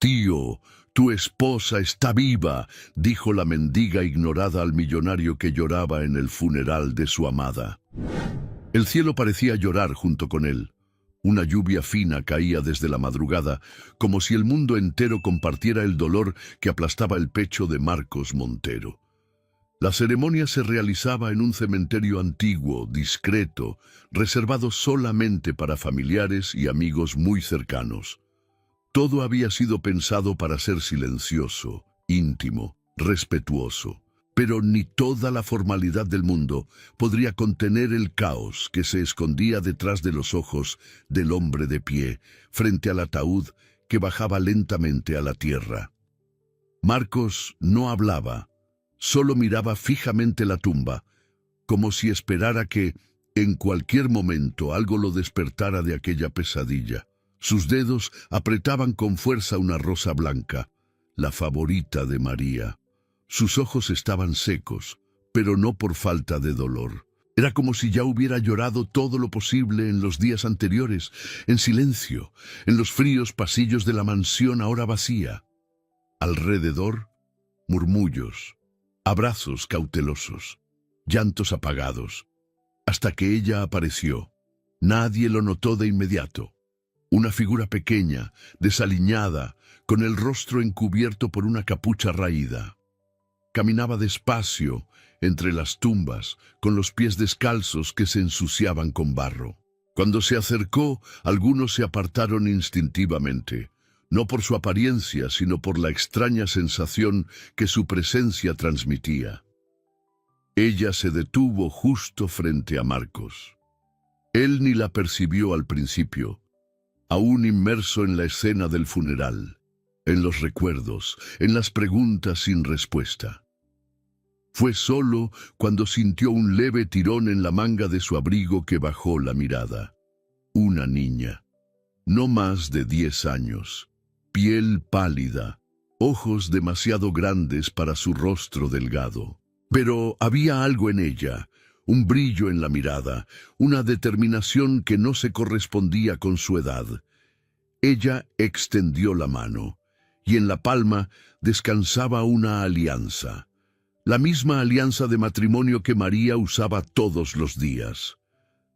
Tío, tu esposa está viva, dijo la mendiga ignorada al millonario que lloraba en el funeral de su amada. El cielo parecía llorar junto con él. Una lluvia fina caía desde la madrugada, como si el mundo entero compartiera el dolor que aplastaba el pecho de Marcos Montero. La ceremonia se realizaba en un cementerio antiguo, discreto, reservado solamente para familiares y amigos muy cercanos. Todo había sido pensado para ser silencioso, íntimo, respetuoso, pero ni toda la formalidad del mundo podría contener el caos que se escondía detrás de los ojos del hombre de pie, frente al ataúd que bajaba lentamente a la tierra. Marcos no hablaba, solo miraba fijamente la tumba, como si esperara que, en cualquier momento, algo lo despertara de aquella pesadilla. Sus dedos apretaban con fuerza una rosa blanca, la favorita de María. Sus ojos estaban secos, pero no por falta de dolor. Era como si ya hubiera llorado todo lo posible en los días anteriores, en silencio, en los fríos pasillos de la mansión ahora vacía. Alrededor, murmullos, abrazos cautelosos, llantos apagados, hasta que ella apareció. Nadie lo notó de inmediato. Una figura pequeña, desaliñada, con el rostro encubierto por una capucha raída. Caminaba despacio entre las tumbas, con los pies descalzos que se ensuciaban con barro. Cuando se acercó, algunos se apartaron instintivamente, no por su apariencia, sino por la extraña sensación que su presencia transmitía. Ella se detuvo justo frente a Marcos. Él ni la percibió al principio, aún inmerso en la escena del funeral, en los recuerdos, en las preguntas sin respuesta. Fue solo cuando sintió un leve tirón en la manga de su abrigo que bajó la mirada. Una niña, no más de 10 años, piel pálida, ojos demasiado grandes para su rostro delgado. Pero había algo en ella, un brillo en la mirada, una determinación que no se correspondía con su edad. Ella extendió la mano, y en la palma descansaba una alianza, la misma alianza de matrimonio que María usaba todos los días.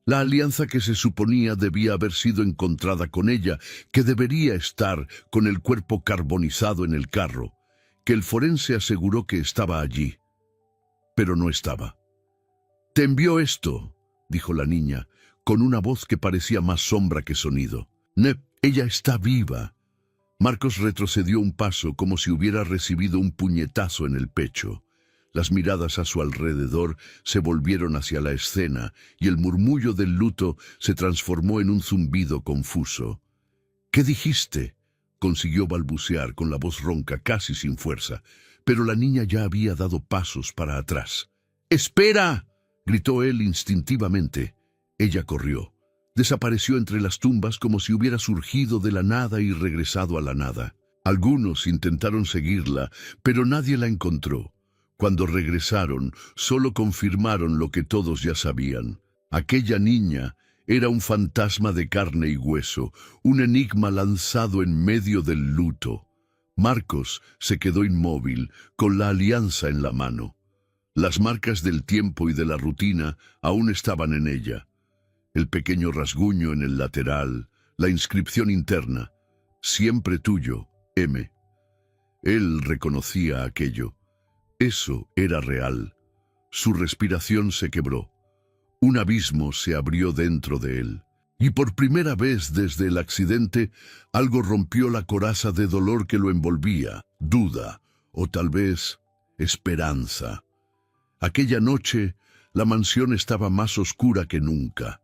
La alianza que se suponía debía haber sido encontrada con ella, que debería estar con el cuerpo carbonizado en el carro, que el forense aseguró que estaba allí, pero no estaba. «Te envió esto», dijo la niña, con una voz que parecía más sombra que sonido. «Nep, ella está viva». Marcos retrocedió un paso como si hubiera recibido un puñetazo en el pecho. Las miradas a su alrededor se volvieron hacia la escena y el murmullo del luto se transformó en un zumbido confuso. «¿Qué dijiste?», consiguió balbucear con la voz ronca, casi sin fuerza, pero la niña ya había dado pasos para atrás. «¡Espera!», gritó él instintivamente. Ella corrió. Desapareció entre las tumbas como si hubiera surgido de la nada y regresado a la nada. Algunos intentaron seguirla, pero nadie la encontró. Cuando regresaron, solo confirmaron lo que todos ya sabían. Aquella niña era un fantasma de carne y hueso, un enigma lanzado en medio del luto. Marcos se quedó inmóvil, con la alianza en la mano. Las marcas del tiempo y de la rutina aún estaban en ella. El pequeño rasguño en el lateral, la inscripción interna, «Siempre tuyo, M». Él reconocía aquello. Eso era real. Su respiración se quebró. Un abismo se abrió dentro de él. Y por primera vez desde el accidente, algo rompió la coraza de dolor que lo envolvía, duda, o tal vez esperanza. Aquella noche, la mansión estaba más oscura que nunca.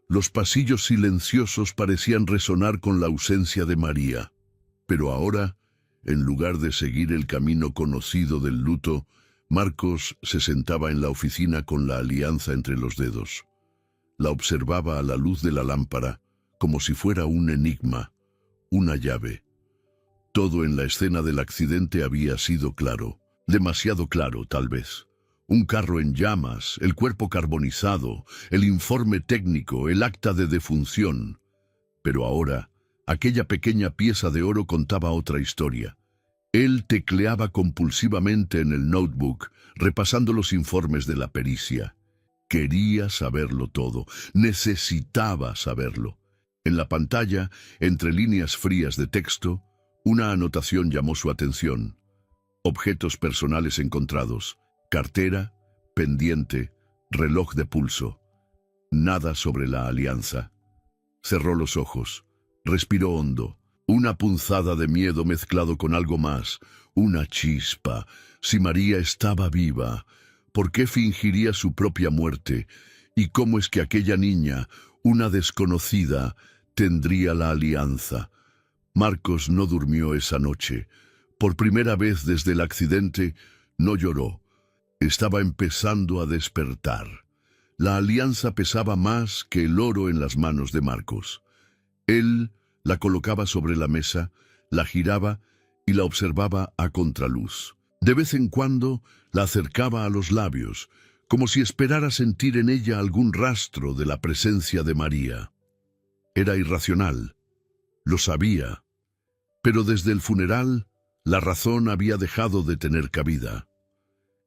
Los pasillos silenciosos parecían resonar con la ausencia de María. Pero ahora, en lugar de seguir el camino conocido del luto, Marcos se sentaba en la oficina con la alianza entre los dedos. La observaba a la luz de la lámpara, como si fuera un enigma, una llave. Todo en la escena del accidente había sido claro, demasiado claro tal vez. Un carro en llamas, el cuerpo carbonizado, el informe técnico, el acta de defunción. Pero ahora, Aquella pequeña pieza de oro contaba otra historia. Él tecleaba compulsivamente en el notebook, repasando los informes de la pericia. Quería saberlo todo, necesitaba saberlo. En la pantalla, entre líneas frías de texto, una anotación llamó su atención. Objetos personales encontrados, cartera, pendiente, reloj de pulso. Nada sobre la alianza. Cerró los ojos, respiró hondo. Una punzada de miedo mezclado con algo más, una chispa. Si María estaba viva, ¿por qué fingiría su propia muerte? ¿Y cómo es que aquella niña, una desconocida, tendría la alianza? Marcos no durmió esa noche. Por primera vez desde el accidente, no lloró. Estaba empezando a despertar. La alianza pesaba más que el oro en las manos de Marcos. Él la colocaba sobre la mesa, la giraba y la observaba a contraluz. De vez en cuando la acercaba a los labios, como si esperara sentir en ella algún rastro de la presencia de María. Era irracional, lo sabía, pero desde el funeral la razón había dejado de tener cabida.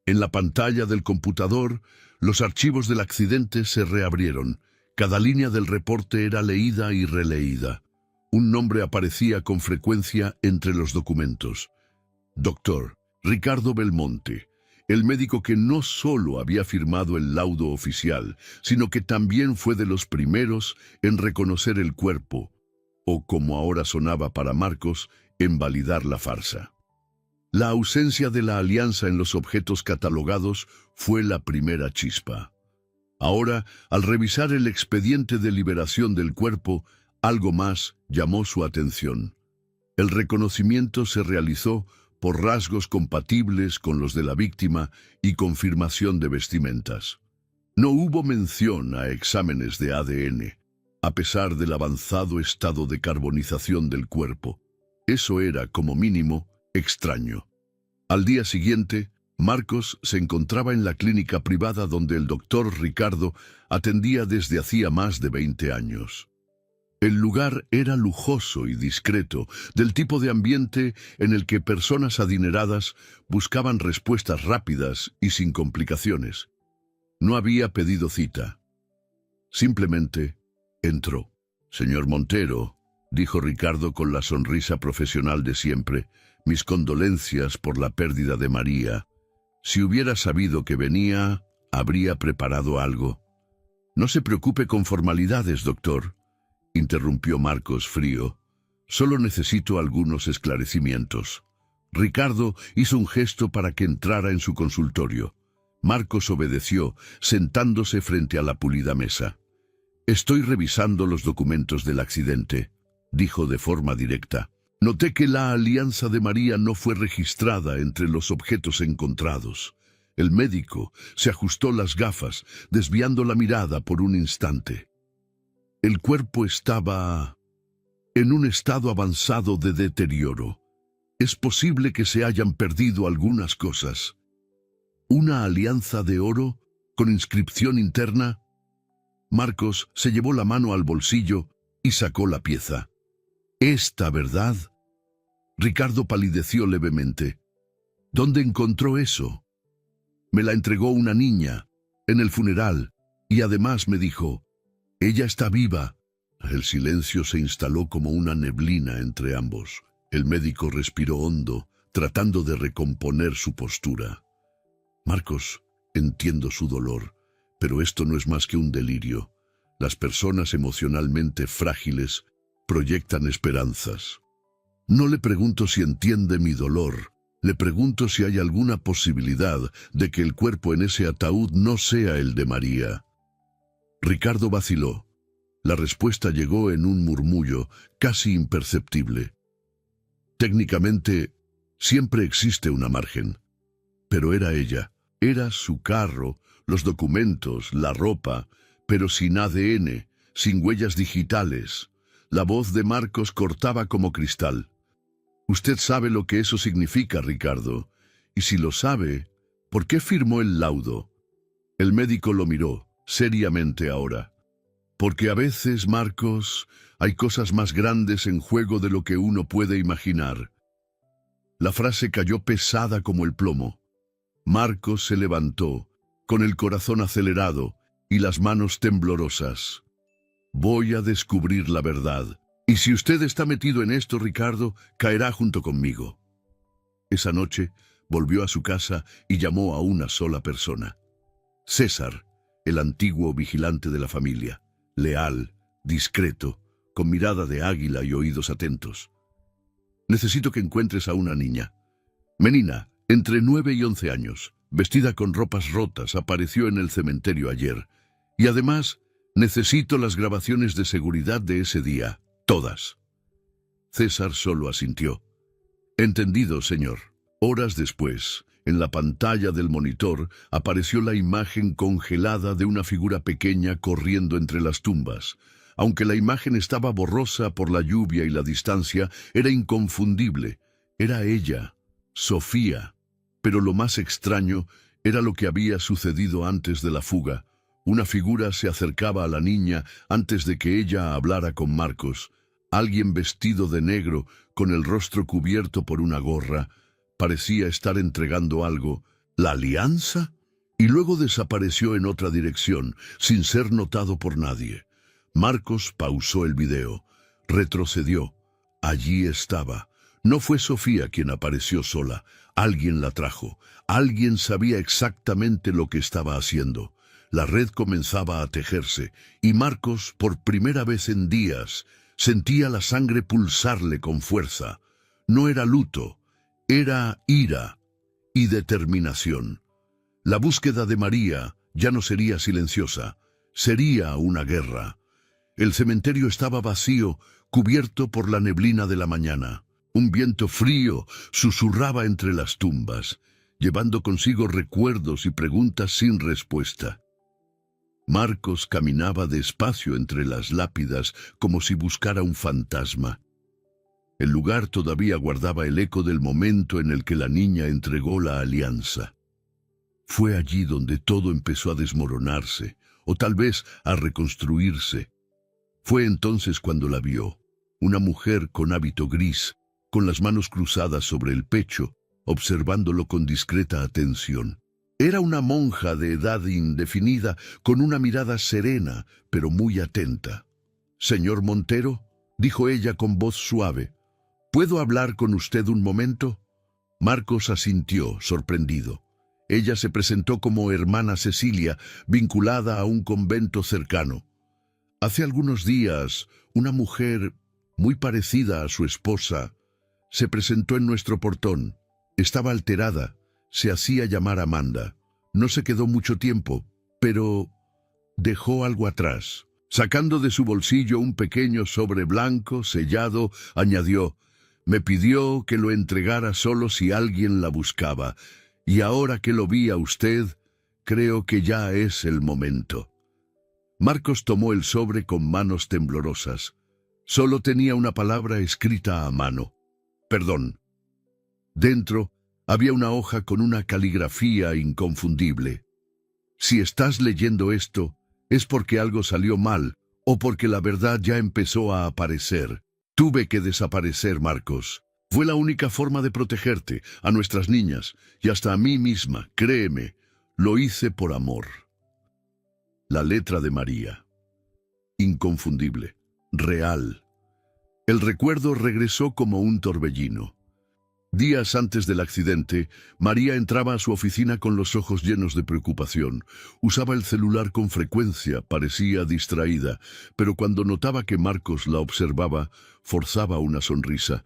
En la pantalla del computador, los archivos del accidente se reabrieron. Cada línea del reporte era leída y releída. Un nombre aparecía con frecuencia entre los documentos. Doctor Ricardo Belmonte, el médico que no solo había firmado el laudo oficial, sino que también fue de los primeros en reconocer el cuerpo, o como ahora sonaba para Marcos, en validar la farsa. La ausencia de la alianza en los objetos catalogados fue la primera chispa. Ahora, al revisar el expediente de liberación del cuerpo, algo más llamó su atención. El reconocimiento se realizó por rasgos compatibles con los de la víctima y confirmación de vestimentas. No hubo mención a exámenes de ADN, a pesar del avanzado estado de carbonización del cuerpo. Eso era, como mínimo, extraño. Al día siguiente, Marcos se encontraba en la clínica privada donde el doctor Ricardo atendía desde hacía más de 20 años. El lugar era lujoso y discreto, del tipo de ambiente en el que personas adineradas buscaban respuestas rápidas y sin complicaciones. No había pedido cita. Simplemente entró. «Señor Montero», dijo Ricardo con la sonrisa profesional de siempre, «mis condolencias por la pérdida de María. Si hubiera sabido que venía, habría preparado algo». «No se preocupe con formalidades, doctor», interrumpió Marcos frío. «Solo necesito algunos esclarecimientos». Ricardo hizo un gesto para que entrara en su consultorio. Marcos obedeció, sentándose frente a la pulida mesa. «Estoy revisando los documentos del accidente», dijo de forma directa. «Noté que la alianza de María no fue registrada entre los objetos encontrados». El médico se ajustó las gafas, desviando la mirada por un instante. El cuerpo estaba en un estado avanzado de deterioro. Es posible que se hayan perdido algunas cosas. ¿Una alianza de oro con inscripción interna? Marcos se llevó la mano al bolsillo y sacó la pieza. «¿Esta, verdad?» Ricardo palideció levemente. «¿Dónde encontró eso?» «Me la entregó una niña, en el funeral, y además me dijo, ella está viva». El silencio se instaló como una neblina entre ambos. El médico respiró hondo, tratando de recomponer su postura. «Marcos, entiendo su dolor, pero esto no es más que un delirio. Las personas emocionalmente frágiles proyectan esperanzas. No le pregunto si entiende mi dolor, le pregunto si hay alguna posibilidad de que el cuerpo en ese ataúd no sea el de María». Ricardo vaciló. La respuesta llegó en un murmullo casi imperceptible. «Técnicamente, siempre existe una margen. Pero era ella, era su carro, los documentos, la ropa, pero sin ADN, sin huellas digitales». La voz de Marcos cortaba como cristal. «Usted sabe lo que eso significa, Ricardo. Y si lo sabe, ¿por qué firmó el laudo?» El médico lo miró, seriamente ahora. Porque a veces, Marcos, hay cosas más grandes en juego de lo que uno puede imaginar. La frase cayó pesada como el plomo. Marcos se levantó, con el corazón acelerado y las manos temblorosas. Voy a descubrir la verdad. Y si usted está metido en esto, Ricardo, caerá junto conmigo. Esa noche volvió a su casa y llamó a una sola persona. César, el antiguo vigilante de la familia, leal, discreto, con mirada de águila y oídos atentos. Necesito que encuentres a una niña. Menina, entre 9 y 11 años, vestida con ropas rotas, apareció en el cementerio ayer. Y además, necesito las grabaciones de seguridad de ese día, todas. César solo asintió. Entendido, señor. Horas después, en la pantalla del monitor, apareció la imagen congelada de una figura pequeña corriendo entre las tumbas. Aunque la imagen estaba borrosa por la lluvia y la distancia, era inconfundible. Era ella, Sofía. Pero lo más extraño era lo que había sucedido antes de la fuga. Una figura se acercaba a la niña antes de que ella hablara con Marcos. Alguien vestido de negro, con el rostro cubierto por una gorra, parecía estar entregando algo. ¿La alianza? Y luego desapareció en otra dirección, sin ser notado por nadie. Marcos pausó el video, retrocedió. Allí estaba. No fue Sofía quien apareció sola. Alguien la trajo. Alguien sabía exactamente lo que estaba haciendo. La red comenzaba a tejerse, y Marcos, por primera vez en días, sentía la sangre pulsarle con fuerza. No era luto, era ira y determinación. La búsqueda de María ya no sería silenciosa, sería una guerra. El cementerio estaba vacío, cubierto por la neblina de la mañana. Un viento frío susurraba entre las tumbas, llevando consigo recuerdos y preguntas sin respuesta. Marcos caminaba despacio entre las lápidas como si buscara un fantasma. El lugar todavía guardaba el eco del momento en el que la niña entregó la alianza. Fue allí donde todo empezó a desmoronarse, o tal vez a reconstruirse. Fue entonces cuando la vio, una mujer con hábito gris, con las manos cruzadas sobre el pecho, observándolo con discreta atención. Era una monja de edad indefinida, con una mirada serena, pero muy atenta. «Señor Montero», dijo ella con voz suave, «¿puedo hablar con usted un momento?» Marcos asintió, sorprendido. Ella se presentó como hermana Cecilia, vinculada a un convento cercano. Hace algunos días, una mujer muy parecida a su esposa se presentó en nuestro portón. Estaba alterada. Se hacía llamar Amanda. No se quedó mucho tiempo, pero dejó algo atrás. Sacando de su bolsillo un pequeño sobre blanco, sellado, añadió, «Me pidió que lo entregara solo si alguien la buscaba, y ahora que lo vi a usted, creo que ya es el momento». Marcos tomó el sobre con manos temblorosas. Solo tenía una palabra escrita a mano. «Perdón». Dentro había una hoja con una caligrafía inconfundible. «Si estás leyendo esto, es porque algo salió mal, o porque la verdad ya empezó a aparecer. Tuve que desaparecer, Marcos. Fue la única forma de protegerte, a nuestras niñas, y hasta a mí misma, créeme, lo hice por amor». La letra de María. Inconfundible, real. El recuerdo regresó como un torbellino. Días antes del accidente, María entraba a su oficina con los ojos llenos de preocupación. Usaba el celular con frecuencia, parecía distraída, pero cuando notaba que Marcos la observaba, forzaba una sonrisa.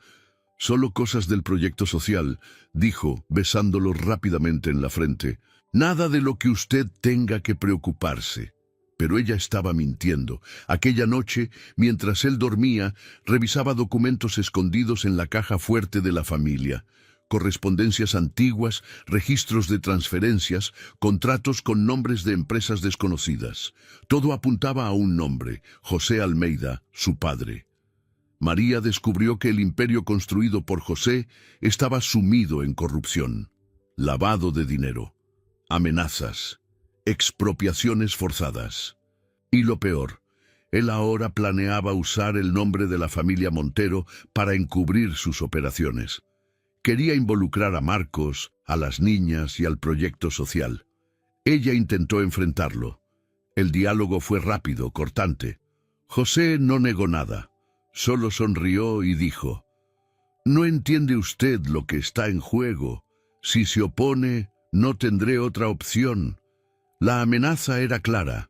«Solo cosas del proyecto social», dijo, besándolo rápidamente en la frente. «Nada de lo que usted tenga que preocuparse». Pero ella estaba mintiendo. Aquella noche, mientras él dormía, revisaba documentos escondidos en la caja fuerte de la familia. Correspondencias antiguas, registros de transferencias, contratos con nombres de empresas desconocidas. Todo apuntaba a un nombre, José Almeida, su padre. María descubrió que el imperio construido por José estaba sumido en corrupción, lavado de dinero, amenazas, expropiaciones forzadas. Y lo peor, Él ahora planeaba usar el nombre de la familia Montero para encubrir sus operaciones. Quería involucrar a Marcos, a las niñas y al proyecto social. Ella intentó enfrentarlo. El diálogo fue rápido, cortante. José no negó nada. Solo sonrió y dijo: «No entiende usted lo que está en juego. Si se opone, no tendré otra opción». La amenaza era clara.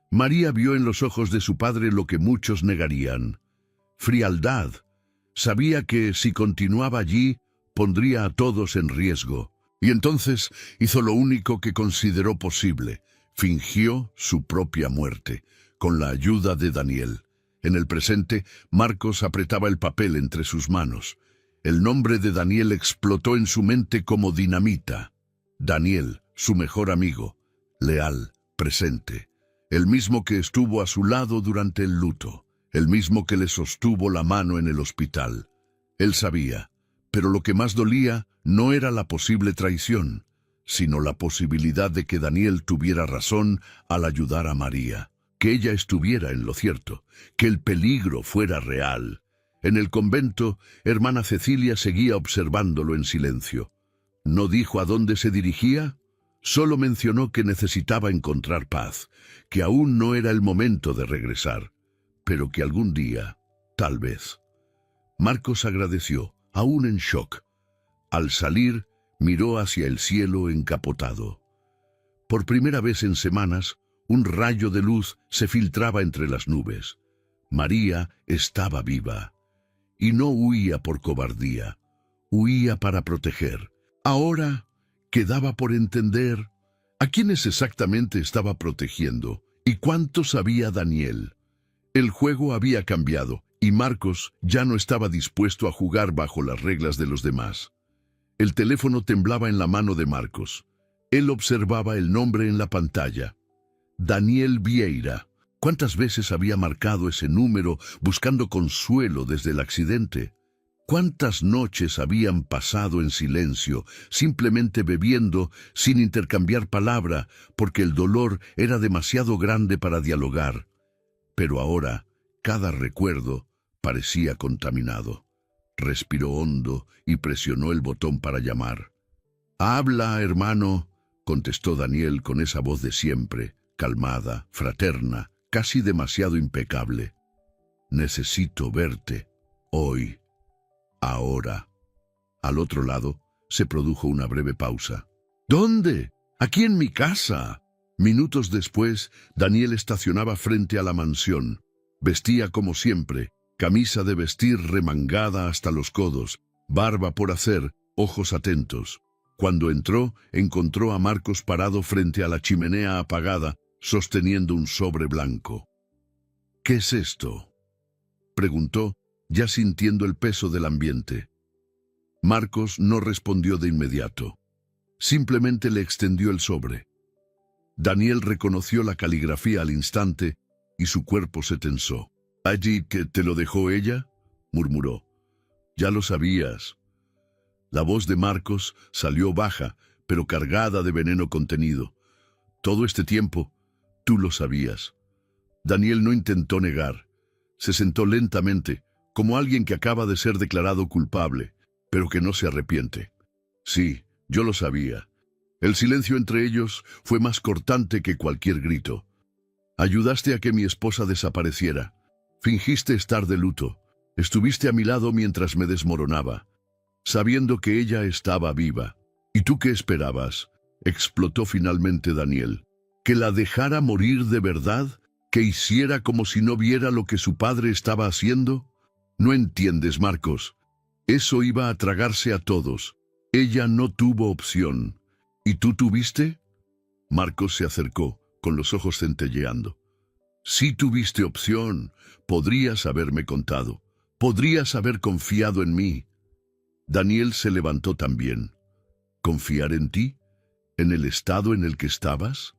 María vio en los ojos de su padre lo que muchos negarían: frialdad. Sabía que si continuaba allí, pondría a todos en riesgo. Y entonces hizo lo único que consideró posible: fingió su propia muerte, con la ayuda de Daniel. En el presente, Marcos apretaba el papel entre sus manos. El nombre de Daniel explotó en su mente como dinamita. Daniel, su mejor amigo, leal, presente. El mismo que estuvo a su lado durante el luto. El mismo que le sostuvo la mano en el hospital. Él sabía, pero lo que más dolía no era la posible traición, sino la posibilidad de que Daniel tuviera razón al ayudar a María, que ella estuviera en lo cierto, que el peligro fuera real. En el convento, hermana Cecilia seguía observándolo en silencio. No dijo a dónde se dirigía, solo mencionó que necesitaba encontrar paz, que aún no era el momento de regresar, pero que algún día, tal vez. Marcos agradeció, aún en shock. Al salir, miró hacia el cielo encapotado. Por primera vez en semanas, un rayo de luz se filtraba entre las nubes. María estaba viva. Y no huía por cobardía, huía para proteger. Ahora quedaba por entender a quiénes exactamente estaba protegiendo y cuánto sabía Daniel. El juego había cambiado y Marcos ya no estaba dispuesto a jugar bajo las reglas de los demás. El teléfono temblaba en la mano de Marcos. Él observaba el nombre en la pantalla: Daniel Vieira. ¿Cuántas veces había marcado ese número buscando consuelo desde el accidente? ¿Cuántas noches habían pasado en silencio, simplemente bebiendo, sin intercambiar palabra, porque el dolor era demasiado grande para dialogar? Pero ahora, cada recuerdo parecía contaminado. Respiró hondo y presionó el botón para llamar. «Habla, hermano», contestó Daniel con esa voz de siempre, calmada, fraterna, casi demasiado impecable. «Necesito verte. Hoy. Ahora». Al otro lado se produjo una breve pausa. «¿Dónde? Aquí en mi casa». Minutos después, Daniel estacionaba frente a la mansión. Vestía como siempre, camisa de vestir remangada hasta los codos, barba por hacer, ojos atentos. Cuando entró, encontró a Marcos parado frente a la chimenea apagada, sosteniendo un sobre blanco. «¿Qué es esto?», preguntó, ya sintiendo el peso del ambiente. Marcos no respondió de inmediato. Simplemente le extendió el sobre. Daniel reconoció la caligrafía al instante y su cuerpo se tensó. «¿Allí que te lo dejó ella?», murmuró. «Ya lo sabías». La voz de Marcos salió baja, pero cargada de veneno contenido. «Todo este tiempo, tú lo sabías». Daniel no intentó negar. Se sentó lentamente, como alguien que acaba de ser declarado culpable, pero que no se arrepiente. «Sí, yo lo sabía». El silencio entre ellos fue más cortante que cualquier grito. «Ayudaste a que mi esposa desapareciera. Fingiste estar de luto. Estuviste a mi lado mientras me desmoronaba, sabiendo que ella estaba viva. ¿Y tú qué esperabas?», explotó finalmente Daniel. «¿Que la dejara morir de verdad? ¿Que hiciera como si no viera lo que su padre estaba haciendo? No entiendes, Marcos. Eso iba a tragarse a todos. Ella no tuvo opción. ¿Y tú tuviste?». Marcos se acercó, con los ojos centelleando. «Sí tuviste opción. Podrías haberme contado. Podrías haber confiado en mí». Daniel se levantó también. «¿Confiar en ti? ¿En el estado en el que estabas?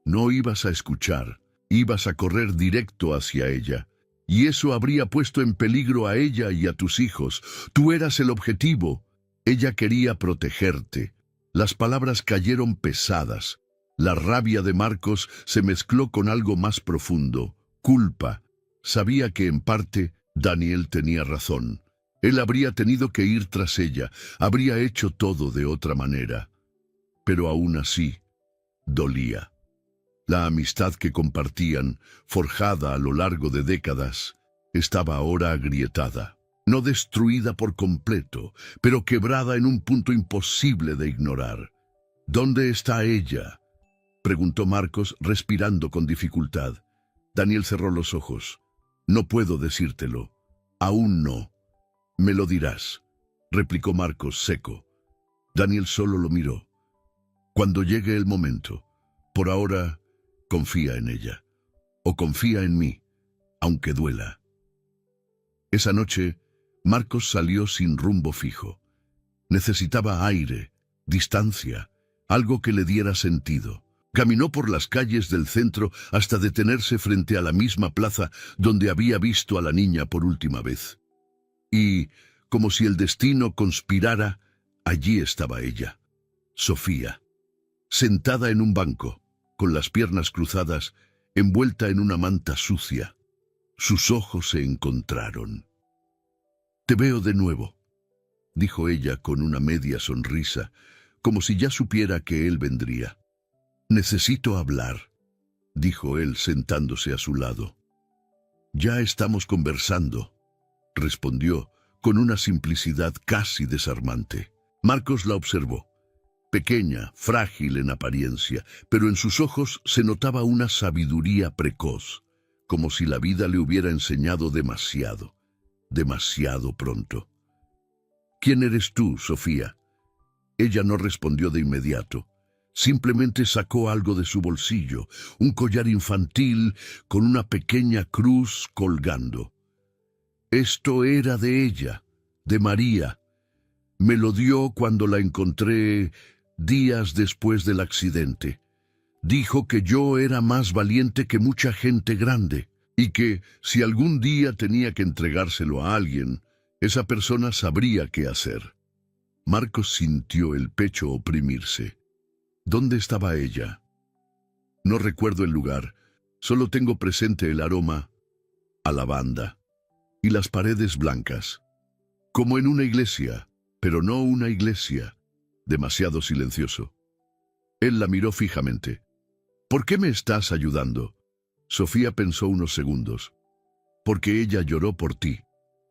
No ibas a escuchar. Ibas a correr directo hacia ella. Y eso habría puesto en peligro a ella y a tus hijos. Tú eras el objetivo. Ella quería protegerte». Las palabras cayeron pesadas. La rabia de Marcos se mezcló con algo más profundo, culpa. Sabía que en parte Daniel tenía razón. Él habría tenido que ir tras ella, habría hecho todo de otra manera. Pero aún así, dolía. La amistad que compartían, forjada a lo largo de décadas, estaba ahora agrietada. No destruida por completo, pero quebrada en un punto imposible de ignorar. ¿Dónde está ella?, preguntó Marcos, respirando con dificultad. Daniel cerró los ojos. No puedo decírtelo. Aún no. Me lo dirás, replicó Marcos seco. Daniel solo lo miró. Cuando llegue el momento. Por ahora, confía en ella. O confía en mí, aunque duela. Esa noche, Marcos salió sin rumbo fijo. Necesitaba aire, distancia, algo que le diera sentido. Caminó por las calles del centro hasta detenerse frente a la misma plaza donde había visto a la niña por última vez. Y, como si el destino conspirara, allí estaba ella, Sofía, sentada en un banco, con las piernas cruzadas, envuelta en una manta sucia. Sus ojos se encontraron. «Te veo de nuevo», dijo ella con una media sonrisa, como si ya supiera que él vendría. «Necesito hablar», dijo él sentándose a su lado. «Ya estamos conversando», respondió, con una simplicidad casi desarmante. Marcos la observó. Pequeña, frágil en apariencia, pero en sus ojos se notaba una sabiduría precoz, como si la vida le hubiera enseñado demasiado pronto. «¿Quién eres tú, Sofía?». Ella no respondió de inmediato. Simplemente sacó algo de su bolsillo, un collar infantil con una pequeña cruz colgando. Esto era de ella, de María. Me lo dio cuando la encontré días después del accidente. Dijo que yo era más valiente que mucha gente grande y que, si algún día tenía que entregárselo a alguien, esa persona sabría qué hacer. Marcos sintió el pecho oprimirse. ¿Dónde estaba ella? No recuerdo el lugar, solo tengo presente el aroma a lavanda y las paredes blancas, como en una iglesia, pero no una iglesia, demasiado silencioso. Él la miró fijamente. «¿Por qué me estás ayudando?». Sofía pensó unos segundos. «Porque ella lloró por ti,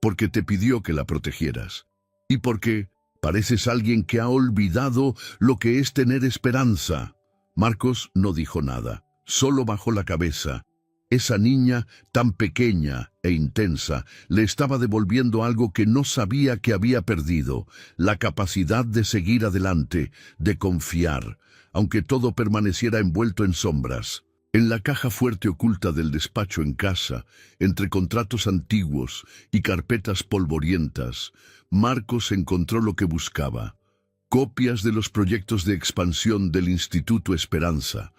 porque te pidió que la protegieras, y porque pareces alguien que ha olvidado lo que es tener esperanza». Marcos no dijo nada, solo bajó la cabeza. Esa niña, tan pequeña e intensa, le estaba devolviendo algo que no sabía que había perdido, la capacidad de seguir adelante, de confiar, aunque todo permaneciera envuelto en sombras. En la caja fuerte oculta del despacho en casa, entre contratos antiguos y carpetas polvorientas, Marcos encontró lo que buscaba: copias de los proyectos de expansión del Instituto Esperanza,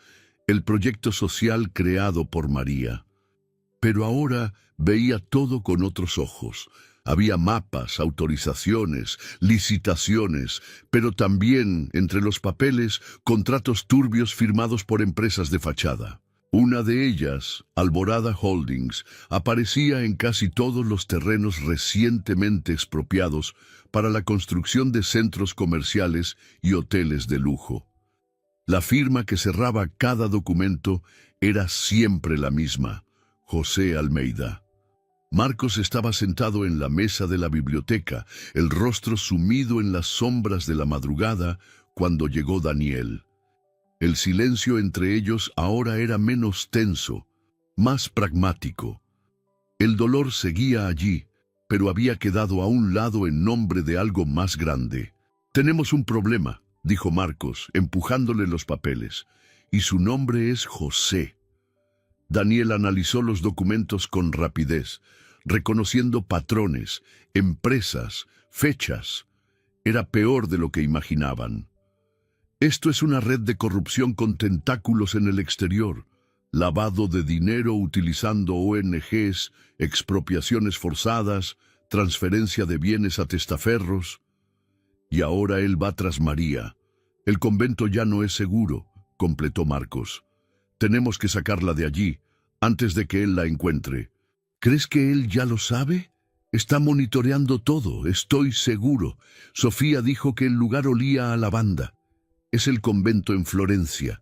el proyecto social creado por María. Pero ahora veía todo con otros ojos. Había mapas, autorizaciones, licitaciones, pero también, entre los papeles, contratos turbios firmados por empresas de fachada. Una de ellas, Alborada Holdings, aparecía en casi todos los terrenos recientemente expropiados para la construcción de centros comerciales y hoteles de lujo. La firma que cerraba cada documento era siempre la misma: José Almeida. Marcos estaba sentado en la mesa de la biblioteca, el rostro sumido en las sombras de la madrugada, cuando llegó Daniel. El silencio entre ellos ahora era menos tenso, más pragmático. El dolor seguía allí, pero había quedado a un lado en nombre de algo más grande. «Tenemos un problema», dijo Marcos, empujándole los papeles, «y su nombre es José». Daniel analizó los documentos con rapidez, reconociendo patrones, empresas, fechas. Era peor de lo que imaginaban. «Esto es una red de corrupción con tentáculos en el exterior, lavado de dinero utilizando ONGs, expropiaciones forzadas, transferencia de bienes a testaferros. Y ahora él va tras María. El convento ya no es seguro», completó Marcos. «Tenemos que sacarla de allí, antes de que él la encuentre. ¿Crees que él ya lo sabe? Está monitoreando todo, estoy seguro. Sofía dijo que el lugar olía a lavanda. Es el convento en Florencia.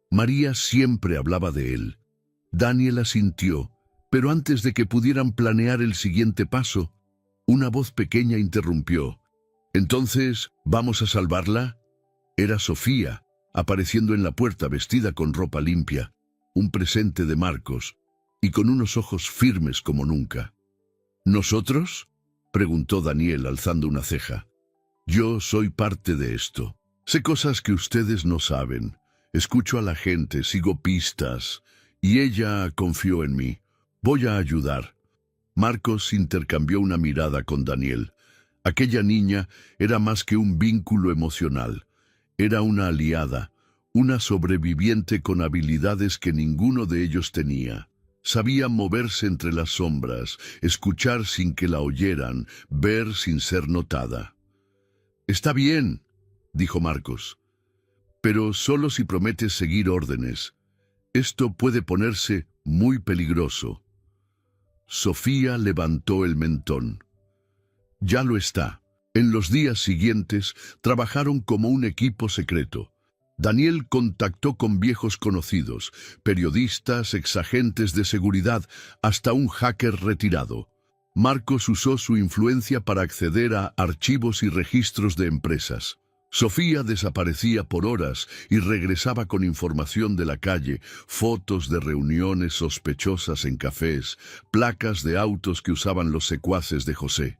María siempre hablaba de él. Daniel asintió, pero antes de que pudieran planear el siguiente paso, una voz pequeña interrumpió. «Entonces, ¿vamos a salvarla?» Era Sofía, apareciendo en la puerta vestida con ropa limpia, un presente de Marcos, y con unos ojos firmes como nunca. ¿Nosotros?, preguntó Daniel alzando una ceja. «Yo soy parte de esto. Sé cosas que ustedes no saben. Escucho a la gente, sigo pistas, y ella confió en mí. Voy a ayudar». Marcos intercambió una mirada con Daniel. Aquella niña era más que un vínculo emocional. Era una aliada, una sobreviviente con habilidades que ninguno de ellos tenía. Sabía moverse entre las sombras, escuchar sin que la oyeran, ver sin ser notada. «Está bien», dijo Marcos, «pero solo si prometes seguir órdenes. Esto puede ponerse muy peligroso». Sofía levantó el mentón. «Ya lo está». En los días siguientes trabajaron como un equipo secreto. Daniel contactó con viejos conocidos, periodistas, exagentes de seguridad, hasta un hacker retirado. Marcos usó su influencia para acceder a archivos y registros de empresas. Sofía desaparecía por horas y regresaba con información de la calle, fotos de reuniones sospechosas en cafés, placas de autos que usaban los secuaces de José.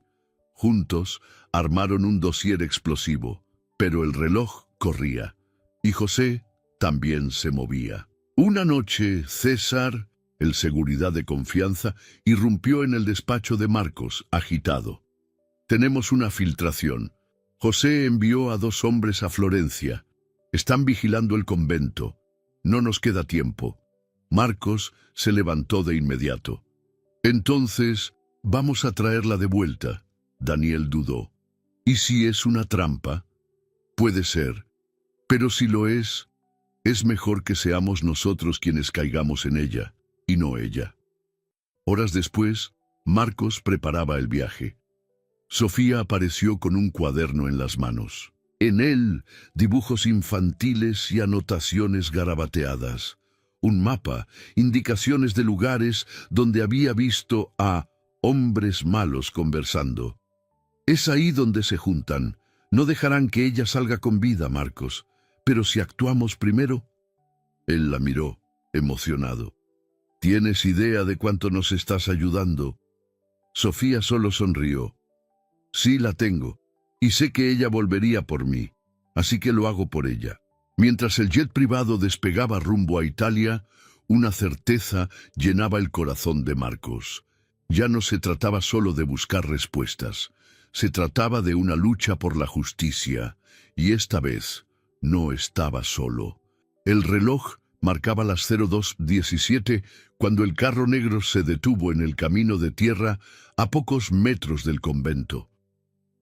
Juntos armaron un dossier explosivo, pero el reloj corría. Y José también se movía. Una noche, César, el seguridad de confianza, irrumpió en el despacho de Marcos, agitado. «Tenemos una filtración. José envió a 2 hombres a Florencia. Están vigilando el convento. No nos queda tiempo». Marcos se levantó de inmediato. «Entonces, vamos a traerla de vuelta». Daniel dudó. «¿Y si es una trampa?» «Puede ser. Pero si lo es mejor que seamos nosotros quienes caigamos en ella, y no ella». Horas después, Marcos preparaba el viaje. Sofía apareció con un cuaderno en las manos. En él, dibujos infantiles y anotaciones garabateadas. Un mapa, indicaciones de lugares donde había visto a hombres malos conversando. «Es ahí donde se juntan. No dejarán que ella salga con vida, Marcos. Pero si actuamos primero». Él la miró, emocionado. «¿Tienes idea de cuánto nos estás ayudando?» Sofía solo sonrió. «Sí la tengo, y sé que ella volvería por mí, así que lo hago por ella». Mientras el jet privado despegaba rumbo a Italia, una certeza llenaba el corazón de Marcos. Ya no se trataba solo de buscar respuestas. Se trataba de una lucha por la justicia, y esta vez no estaba solo. El reloj marcaba las 02:17 cuando el carro negro se detuvo en el camino de tierra a pocos metros del convento.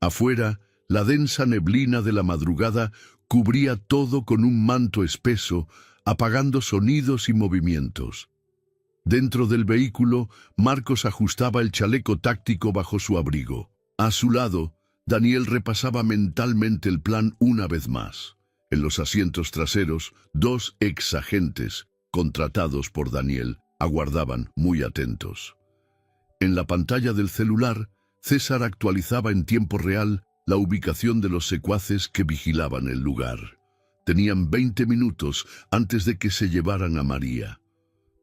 Afuera, la densa neblina de la madrugada cubría todo con un manto espeso, apagando sonidos y movimientos. Dentro del vehículo, Marcos ajustaba el chaleco táctico bajo su abrigo. A su lado, Daniel repasaba mentalmente el plan una vez más. En los asientos traseros, 2 exagentes, contratados por Daniel, aguardaban muy atentos. En la pantalla del celular, César actualizaba en tiempo real la ubicación de los secuaces que vigilaban el lugar. Tenían 20 minutos antes de que se llevaran a María.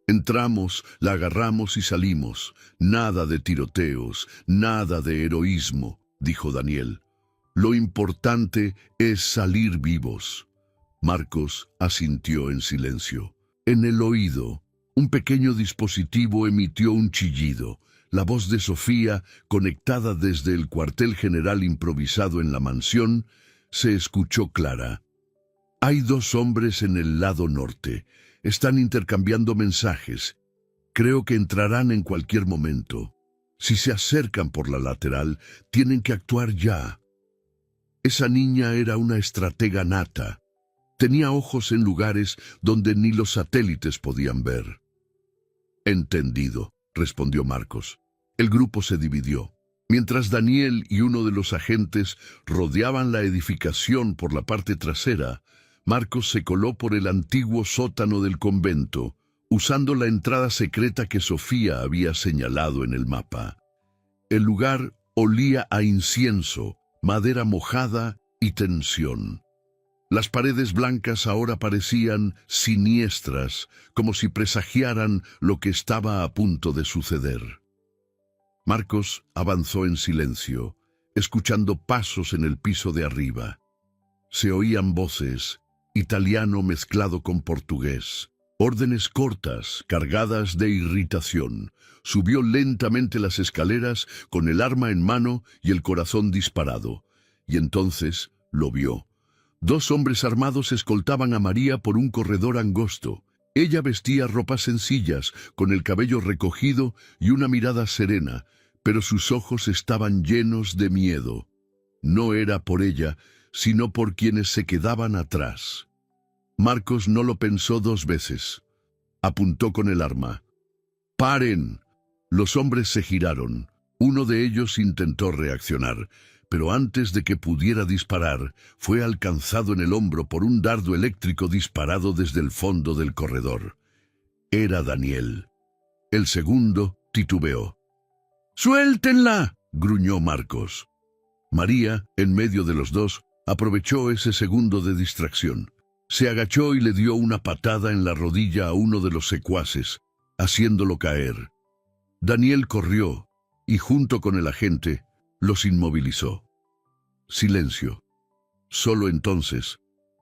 «Entramos, la agarramos y salimos. Nada de tiroteos, nada de heroísmo», dijo Daniel. «Lo importante es salir vivos». Marcos asintió en silencio. En el oído, un pequeño dispositivo emitió un chillido. La voz de Sofía, conectada desde el cuartel general improvisado en la mansión, se escuchó clara. «Hay 2 hombres en el lado norte. Están intercambiando mensajes. Creo que entrarán en cualquier momento. Si se acercan por la lateral, tienen que actuar ya». Esa niña era una estratega nata. Tenía ojos en lugares donde ni los satélites podían ver. Entendido, respondió Marcos. El grupo se dividió. Mientras Daniel y uno de los agentes rodeaban la edificación por la parte trasera, Marcos se coló por el antiguo sótano del convento, usando la entrada secreta que Sofía había señalado en el mapa. El lugar olía a incienso, madera mojada y tensión. Las paredes blancas ahora parecían siniestras, como si presagiaran lo que estaba a punto de suceder. Marcos avanzó en silencio, escuchando pasos en el piso de arriba. Se oían voces, italiano mezclado con portugués, órdenes cortas, cargadas de irritación. Subió lentamente las escaleras con el arma en mano y el corazón disparado. Y entonces lo vio. Dos hombres armados escoltaban a María por un corredor angosto. Ella vestía ropas sencillas, con el cabello recogido y una mirada serena, pero sus ojos estaban llenos de miedo. No era por ella, sino por quienes se quedaban atrás. Marcos no lo pensó dos veces. Apuntó con el arma. ¡Paren! Los hombres se giraron. Uno de ellos intentó reaccionar, pero antes de que pudiera disparar, fue alcanzado en el hombro por un dardo eléctrico disparado desde el fondo del corredor. Era Daniel. El segundo titubeó. ¡Suéltenla!, gruñó Marcos. María, en medio de los dos, aprovechó ese segundo de distracción. Se agachó y le dio una patada en la rodilla a uno de los secuaces, haciéndolo caer. Daniel corrió y, junto con el agente, los inmovilizó. Silencio. Solo entonces,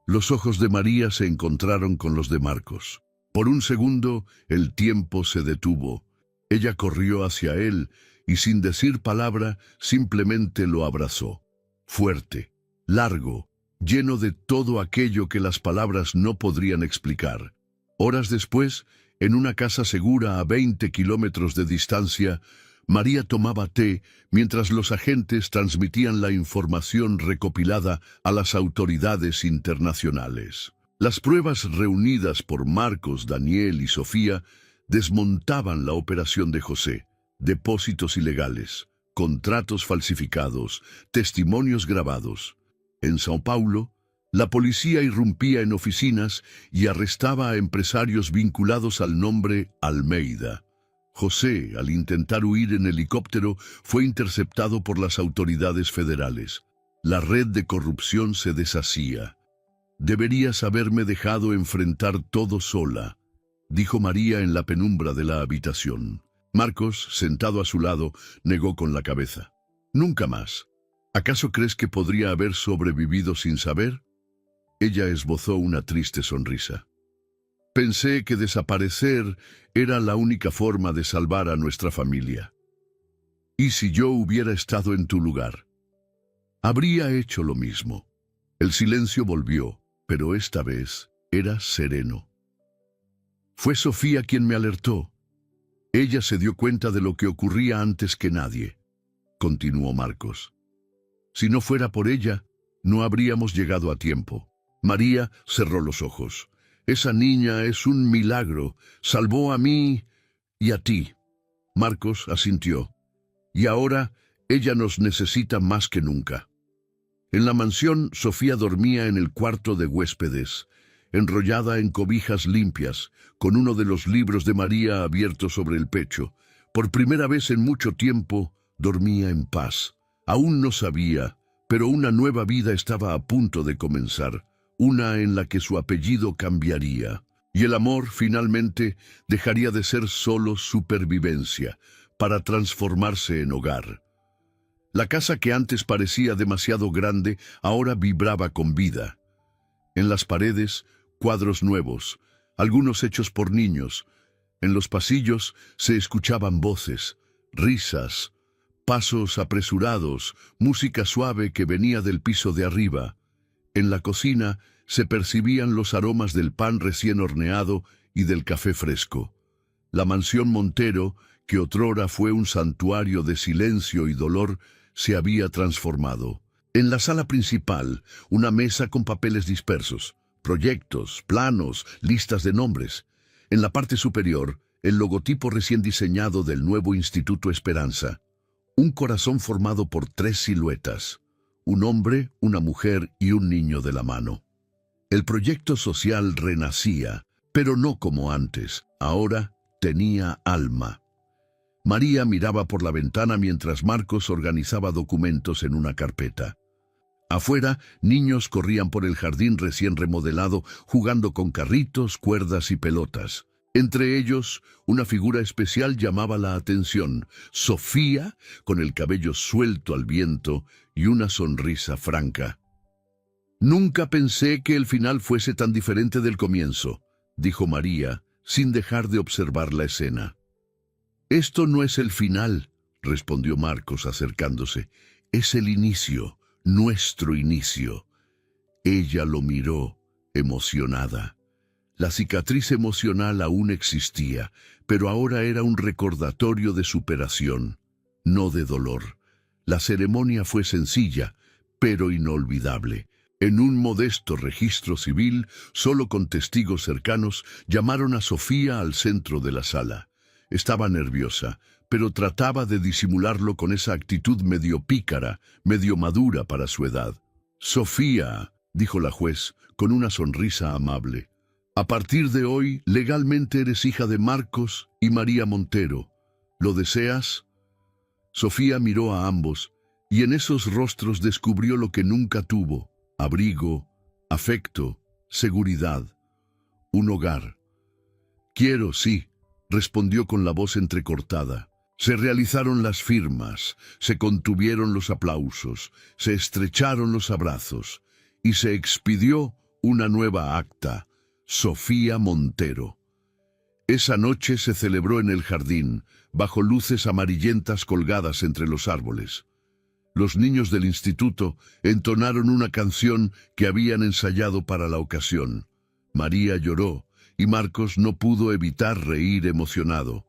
los ojos de María se encontraron con los de Marcos. Por un segundo, el tiempo se detuvo. Ella corrió hacia él y, sin decir palabra, simplemente lo abrazó. Fuerte, largo, lleno de todo aquello que las palabras no podrían explicar. Horas después, en una casa segura a 20 kilómetros de distancia, María tomaba té mientras los agentes transmitían la información recopilada a las autoridades internacionales. Las pruebas reunidas por Marcos, Daniel y Sofía desmontaban la operación de José. Depósitos ilegales, contratos falsificados, testimonios grabados. En São Paulo, la policía irrumpía en oficinas y arrestaba a empresarios vinculados al nombre Almeida. José, al intentar huir en helicóptero, fue interceptado por las autoridades federales. La red de corrupción se deshacía. «Deberías haberme dejado enfrentar todo sola», dijo María en la penumbra de la habitación. Marcos, sentado a su lado, negó con la cabeza. «Nunca más. ¿Acaso crees que podría haber sobrevivido sin saber?» Ella esbozó una triste sonrisa. «Pensé que desaparecer era la única forma de salvar a nuestra familia. ¿Y si yo hubiera estado en tu lugar? Habría hecho lo mismo». El silencio volvió, pero esta vez era sereno. «Fue Sofía quien me alertó. Ella se dio cuenta de lo que ocurría antes que nadie», continuó Marcos. «Si no fuera por ella, no habríamos llegado a tiempo». María cerró los ojos. «Esa niña es un milagro. Salvó a mí y a ti». Marcos asintió. «Y ahora ella nos necesita más que nunca». En la mansión, Sofía dormía en el cuarto de huéspedes, enrollada en cobijas limpias, con uno de los libros de María abierto sobre el pecho. Por primera vez en mucho tiempo, dormía en paz. Aún no sabía, pero una nueva vida estaba a punto de comenzar, una en la que su apellido cambiaría, y el amor, finalmente, dejaría de ser solo supervivencia, para transformarse en hogar. La casa que antes parecía demasiado grande, ahora vibraba con vida. En las paredes, cuadros nuevos, algunos hechos por niños. En los pasillos se escuchaban voces, risas, pasos apresurados, música suave que venía del piso de arriba. En la cocina se percibían los aromas del pan recién horneado y del café fresco. La mansión Montero, que otrora fue un santuario de silencio y dolor, se había transformado. En la sala principal, una mesa con papeles dispersos, proyectos, planos, listas de nombres. En la parte superior, el logotipo recién diseñado del nuevo Instituto Esperanza. Un corazón formado por 3 siluetas, un hombre, una mujer y un niño de la mano. El proyecto social renacía, pero no como antes. Ahora tenía alma. María miraba por la ventana mientras Marcos organizaba documentos en una carpeta. Afuera, niños corrían por el jardín recién remodelado, jugando con carritos, cuerdas y pelotas. Entre ellos, una figura especial llamaba la atención: Sofía, con el cabello suelto al viento y una sonrisa franca. «Nunca pensé que el final fuese tan diferente del comienzo», dijo María, sin dejar de observar la escena. «Esto no es el final», respondió Marcos acercándose. «Es el inicio, nuestro inicio». Ella lo miró, emocionada. La cicatriz emocional aún existía, pero ahora era un recordatorio de superación, no de dolor. La ceremonia fue sencilla, pero inolvidable. En un modesto registro civil, solo con testigos cercanos, llamaron a Sofía al centro de la sala. Estaba nerviosa, pero trataba de disimularlo con esa actitud medio pícara, medio madura para su edad. «Sofía», dijo la juez, con una sonrisa amable, «a partir de hoy, legalmente eres hija de Marcos y María Montero. ¿Lo deseas?» Sofía miró a ambos, y en esos rostros descubrió lo que nunca tuvo: abrigo, afecto, seguridad, un hogar. «Quiero, sí», respondió con la voz entrecortada. Se realizaron las firmas, se contuvieron los aplausos, se estrecharon los abrazos, y se expidió una nueva acta: Sofía Montero. Esa noche se celebró en el jardín, bajo luces amarillentas colgadas entre los árboles. Los niños del instituto entonaron una canción que habían ensayado para la ocasión. María lloró, y Marcos no pudo evitar reír emocionado.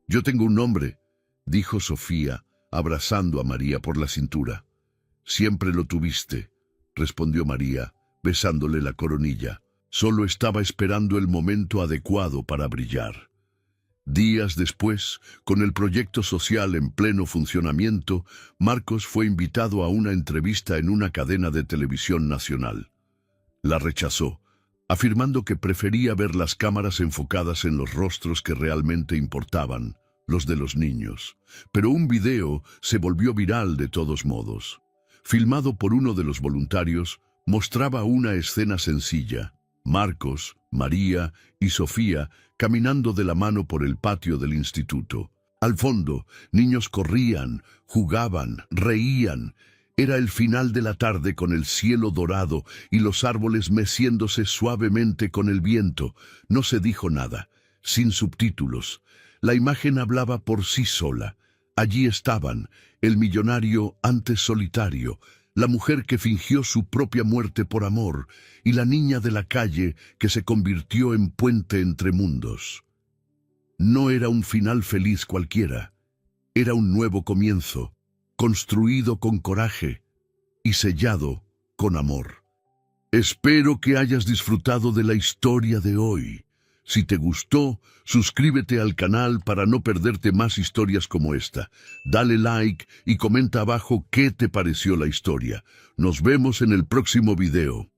«Yo tengo un nombre», dijo Sofía, abrazando a María por la cintura. «Siempre lo tuviste», respondió María, besándole la coronilla. Solo estaba esperando el momento adecuado para brillar. Días después, con el proyecto social en pleno funcionamiento, Marcos fue invitado a una entrevista en una cadena de televisión nacional. La rechazó, afirmando que prefería ver las cámaras enfocadas en los rostros que realmente importaban, los de los niños. Pero un video se volvió viral de todos modos. Filmado por uno de los voluntarios, mostraba una escena sencilla: Marcos, María y Sofía caminando de la mano por el patio del instituto. Al fondo, niños corrían, jugaban, reían. Era el final de la tarde con el cielo dorado y los árboles meciéndose suavemente con el viento. No se dijo nada, sin subtítulos. La imagen hablaba por sí sola. Allí estaban, el millonario antes solitario, la mujer que fingió su propia muerte por amor, y la niña de la calle que se convirtió en puente entre mundos. No era un final feliz cualquiera. Era un nuevo comienzo, construido con coraje y sellado con amor. Espero que hayas disfrutado de la historia de hoy. Si te gustó, suscríbete al canal para no perderte más historias como esta. Dale like y comenta abajo qué te pareció la historia. Nos vemos en el próximo video.